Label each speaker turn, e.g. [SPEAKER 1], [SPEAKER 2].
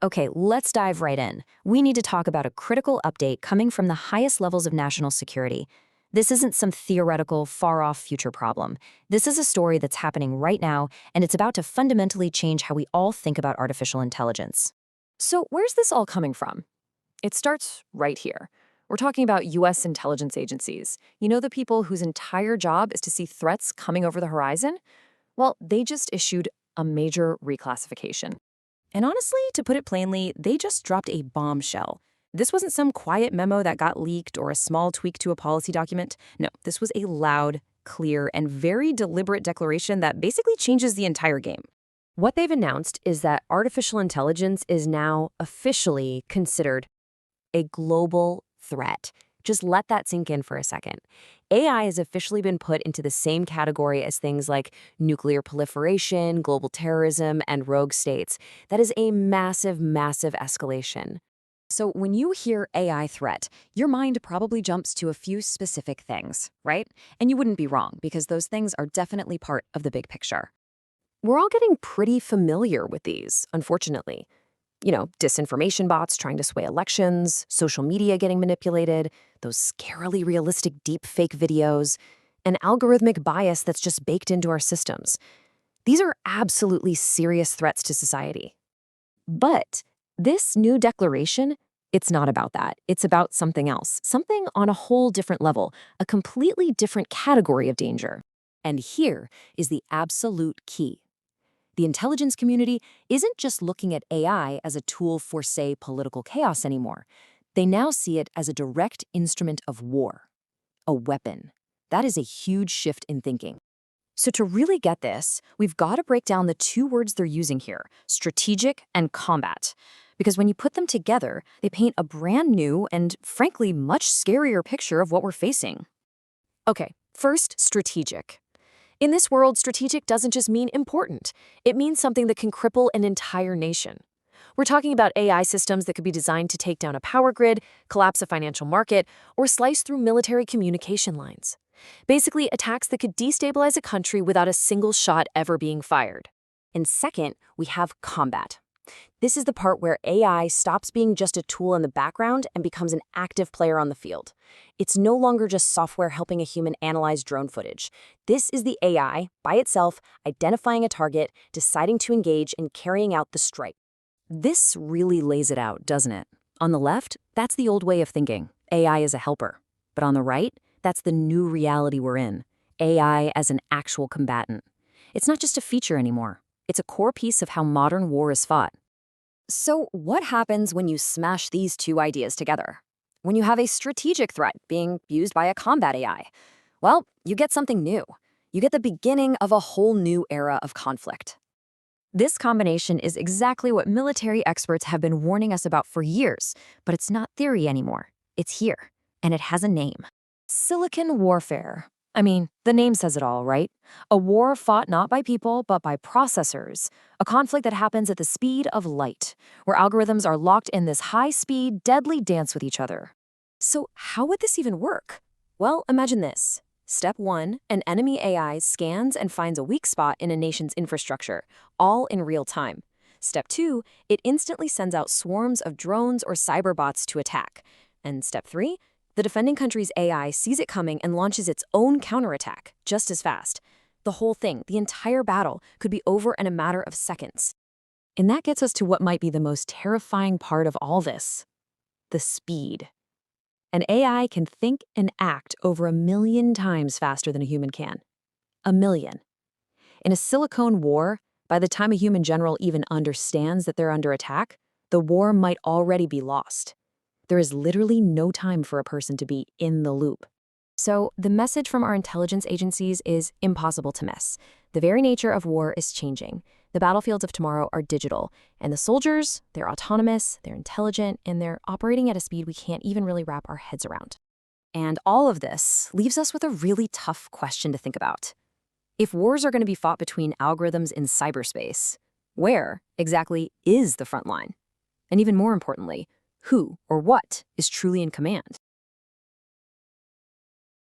[SPEAKER 1] Okay, let's dive right in. We need to talk about a critical update coming from the highest levels of national security. This isn't some theoretical, far-off future problem. This is a story that's happening right now, and it's about to fundamentally change how we all think about artificial intelligence. So where's this all coming from? It starts right here. We're talking about US intelligence agencies. You know, the people whose entire job is to see threats coming over the horizon? Well, they just issued a major reclassification. And honestly, to put it plainly, they just dropped a bombshell. This wasn't some quiet memo that got leaked or a small tweak to a policy document. No, this was a loud, clear, and very deliberate declaration that basically changes the entire game. What they've announced is that artificial intelligence is now officially considered a global threat. Just let that sink in for a second. AI has officially been put into the same category as things like nuclear proliferation, global terrorism, and rogue states. That is a massive, massive escalation. So when you hear AI threat, your mind probably jumps to a few specific things, right? And you wouldn't be wrong, because those things are definitely part of the big picture. We're all getting pretty familiar with these, unfortunately. You know, disinformation bots trying to sway elections, social media getting manipulated, those scarily realistic deep fake videos, and algorithmic bias that's just baked into our systems. These are absolutely serious threats to society. But this new declaration, it's not about that. It's about something else, something on a whole different level, a completely different category of danger. And here is the absolute key. The intelligence community isn't just looking at AI as a tool for, say, political chaos anymore. They now see it as a direct instrument of war, a weapon. That is a huge shift in thinking. So to really get this, we've got to break down the two words they're using here, strategic and combat. Because when you put them together, they paint a brand new and, frankly, much scarier picture of what we're facing. Okay, first, strategic. In this world, strategic doesn't just mean important. It means something that can cripple an entire nation. We're talking about AI systems that could be designed to take down a power grid, collapse a financial market, or slice through military communication lines. Basically, attacks that could destabilize a country without a single shot ever being fired. And second, we have combat. This is the part where AI stops being just a tool in the background and becomes an active player on the field. It's no longer just software helping a human analyze drone footage. This is the AI, by itself, identifying a target, deciding to engage, and carrying out the strike. This really lays it out, doesn't it? On the left, that's the old way of thinking. AI is a helper. But on the right, that's the new reality we're in. AI as an actual combatant. It's not just a feature anymore. It's a core piece of how modern war is fought. So what happens when you smash these two ideas together? When you have a strategic threat being used by a combat AI? Well, you get something new. You get the beginning of a whole new era of conflict. This combination is exactly what military experts have been warning us about for years, but it's not theory anymore. It's here, and it has a name. Silicon warfare. I mean, the name says it all, right? A war fought not by people, but by processors. A conflict that happens at the speed of light, where algorithms are locked in this high-speed, deadly dance with each other. So how would this even work? Well, imagine this. Step 1, an enemy AI scans and finds a weak spot in a nation's infrastructure, all in real time. Step 2, it instantly sends out swarms of drones or cyberbots to attack. And step 3, the defending country's AI sees it coming and launches its own counterattack just as fast. The whole thing, the entire battle, could be over in a matter of seconds. And that gets us to what might be the most terrifying part of all this: the speed. An AI can think and act over 1,000,000 times faster than a human can. 1,000,000. In a silicon war, by the time a human general even understands that they're under attack, the war might already be lost. There is literally no time for a person to be in the loop. So the message from our intelligence agencies is impossible to miss. The very nature of war is changing. The battlefields of tomorrow are digital, and the soldiers, they're autonomous, they're intelligent, and they're operating at a speed we can't even really wrap our heads around. And all of this leaves us with a really tough question to think about. If wars are going to be fought between algorithms in cyberspace, where exactly is the front line? And even more importantly, who or what is truly in command?